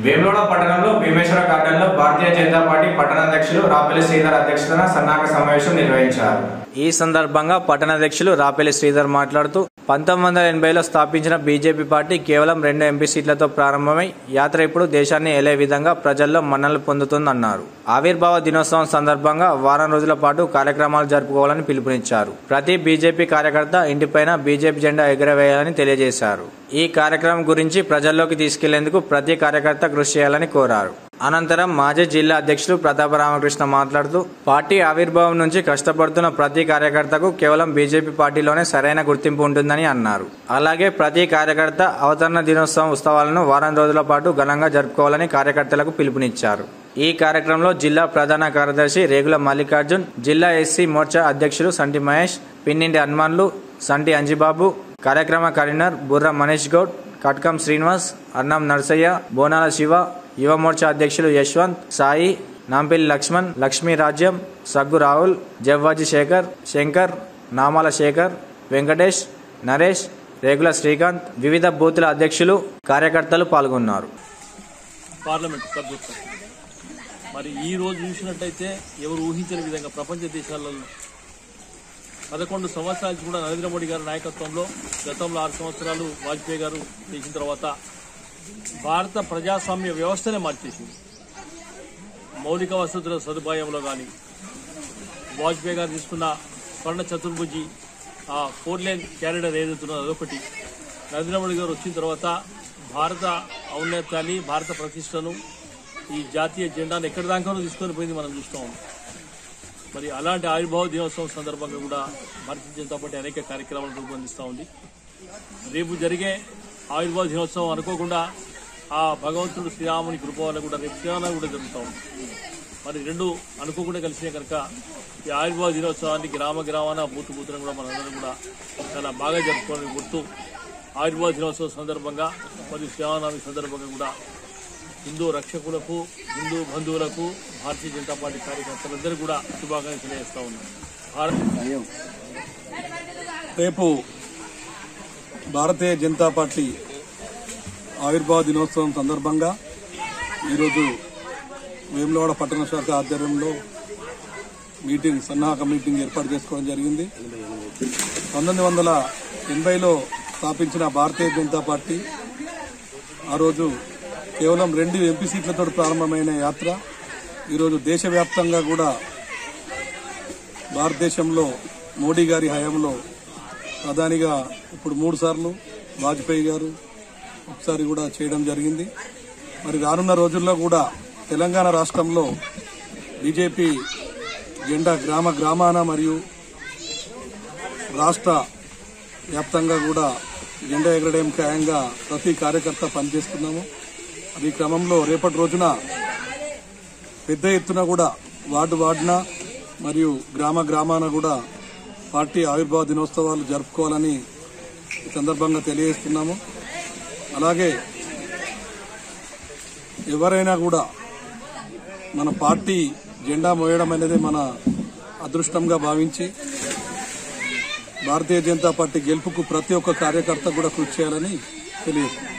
వేములవాడ పట్టణంలో భీమేశ్వర గార్డెన్లో భారతీయ జనతా పార్టీ పట్టణాధ్యక్షులు రాపెల్లి శ్రీధర్ అధ్యక్షతన సన్నాహక సమావేశం నిర్వహించారు. ఈ సందర్భంగా పట్టణాధ్యక్షులు రాపెల్లి శ్రీధర్ మాట్లాడుతూ 1980లో స్థాపించిన బీజేపీ పార్టీ కేవలం 2 ఎంపీ సీట్లతో ప్రారంభమై యాత్ర ఇప్పుడు దేశాన్ని ఏలే విధంగా ప్రజల్లో మన్ననలు పొందుతుందన్నారు. ఆవిర్భావ దినోత్సవం సందర్భంగా వారం రోజుల పాటు కార్యక్రమాలు జరుపుకోవాలని పిలుపునిచ్చారు. ప్రతి బీజేపీ కార్యకర్త ఇంటిపైన బీజేపీ జెండా ఎగురవేయాలని తెలియజేశారు. ఈ కార్యక్రమం గురించి ప్రజల్లోకి తీసుకెళ్లేందుకు ప్రతి కార్యకర్త కృషి చేయాలని కోరారు. అనంతరం మాజీ జిల్లా అధ్యక్షులు ప్రతాప రామకృష్ణ మాట్లాడుతూ పార్టీ ఆవిర్భావం నుంచి కష్టపడుతున్న ప్రతి కార్యకర్తకు కేవలం బీజేపీ పార్టీలోనే సరైన గుర్తింపు ఉంటుందని అన్నారు. అలాగే ప్రతి కార్యకర్త అవతరణ దినోత్సవం ఉత్సవాలను వారం రోజుల పాటు ఘనంగా జరుపుకోవాలని కార్యకర్తలకు పిలుపునిచ్చారు. ఈ కార్యక్రమంలో జిల్లా ప్రధాన కార్యదర్శి రేగుల మల్లికార్జున్, జిల్లా ఎస్సీ మోర్చా అధ్యక్షులు సంటి మహేష్, పిన్నింటి హనుమాన్లు, సంటి అంజిబాబు, కార్యక్రమ కన్వీనర్ బుర్ర మనీష్ గౌడ్, కట్కం శ్రీనివాస్, అన్నం నర్సయ్య, బోనాల శివ, యువ మోర్చా అధ్యక్షులు యశ్వంత్, సాయి, నాంపల్లి లక్ష్మణ్, లక్ష్మీ రాజ్యం, సగ్గు రాహుల్, జవ్వాజీ శేఖర్, శంకర్, నామాల శేఖర్, వెంకటేష్, నరేష్, రేగుల శ్రీకాంత్, వివిధ బూతుల అధ్యక్షులు, కార్యకర్తలు పాల్గొన్నారు. పార్లమెంట్ సభ్యులు మరి ఈ రోజు చూసినట్టయితే ఎవరు ఊహించని విధంగా ప్రపంచ దేశాలలో 11 సంవత్సరాలు కూడా నరేంద్ర మోడీ గారి నాయకత్వంలో గతంలో 6 సంవత్సరాలు వాజ్పేయి గారు చేసిన తర్వాత భారత ప్రజాస్వామ్య వ్యవస్థనే మార్చేసింది. మౌలిక వసతుల సదుపాయంలో కానీ వాజ్పేయి గారు తీసుకున్న స్వర్ణ చతుర్భుజి 4 లేన్ క్యారిడర్ ఏదైతున్నదో అదొకటి. నరేంద్ర మోడీ గారు వచ్చిన తర్వాత భారత ఔన్నత్యాన్ని, భారత ప్రతిష్టను, ఈ జాతీయ జెండాను ఎక్కడి దాకానో తీసుకొని పోయింది మనం చూస్తూ ఉన్నాం. మరి అలాంటి ఆవిర్భావ దినోత్సవం సందర్భంగా కూడా భారతీయ జనతా పార్టీ అనేక కార్యక్రమాలు రూపొందిస్తూ ఉంది. రేపు జరిగే ఆవిర్భావ దినోత్సవం అనుకోకుండా ఆ భగవంతుడు శ్రీరాముని కృప వల్ల కూడా రేపు శ్రీరామ కూడా జరుగుతూ ఉంది. మరి రెండు అనుకోకుండా కలిసినా కనుక ఈ ఆవిర్భావ దినోత్సవాన్ని గ్రామాన బూతున కూడా మనందరం కూడా చాలా బాగా జరుపుకోవాలని గుర్తు ఆవిర్భావ దినోత్సవం సందర్భంగా మరియు శ్రీరామనవమి సందర్భంగా కూడా హిందూ రక్షకులకు, హిందూ బంధువులకు, భారతీయ జనతా పార్టీ కార్యకర్తలందరూ కూడా శుభాకాంక్షలు తెలియజేస్తా ఉన్నారు. రేపు భారతీయ జనతా పార్టీ ఆవిర్భావ దినోత్సవం సందర్భంగా ఈరోజు వేములవాడ పట్టణ శాఖ ఆధ్వర్యంలో సన్నాహక మీటింగ్ ఏర్పాటు చేసుకోవడం జరిగింది. 1980లో స్థాపించిన భారతీయ జనతా పార్టీ ఆ రోజు కేవలం 2 ఎంపీ సీట్లతో ప్రారంభమైన యాత్ర ఈరోజు దేశవ్యాప్తంగా కూడా భారతదేశంలో మోడీ గారి హయాంలో ప్రధానిగా ఇప్పుడు 3 సార్లు, వాజ్పేయి గారు ఒకసారి కూడా చేయడం జరిగింది. మరి రానున్న రోజుల్లో కూడా తెలంగాణ రాష్ట్రంలో బీజేపీ జెండా గ్రామాన మరియు రాష్ట్ర వ్యాప్తంగా కూడా జెండా ఎగరడం ఖాయంగా ప్రతి కార్యకర్త పనిచేస్తున్నాము. ఈ క్రమంలో రేపటి రోజున పెద్ద ఎత్తున కూడా వార్డున మరియు గ్రామాన కూడా పార్టీ ఆవిర్భావ దినోత్సవాలు జరుపుకోవాలని ఈ సందర్భంగా తెలియజేస్తున్నాము. అలాగే ఎవరైనా కూడా మన పార్టీ జెండా మోయడం అనేది మన అదృష్టంగా భావించి భారతీయ జనతా పార్టీ గెలుపుకు ప్రతి ఒక్క కార్యకర్త కూడా కృషి చేయాలని తెలియజేస్తున్నాం.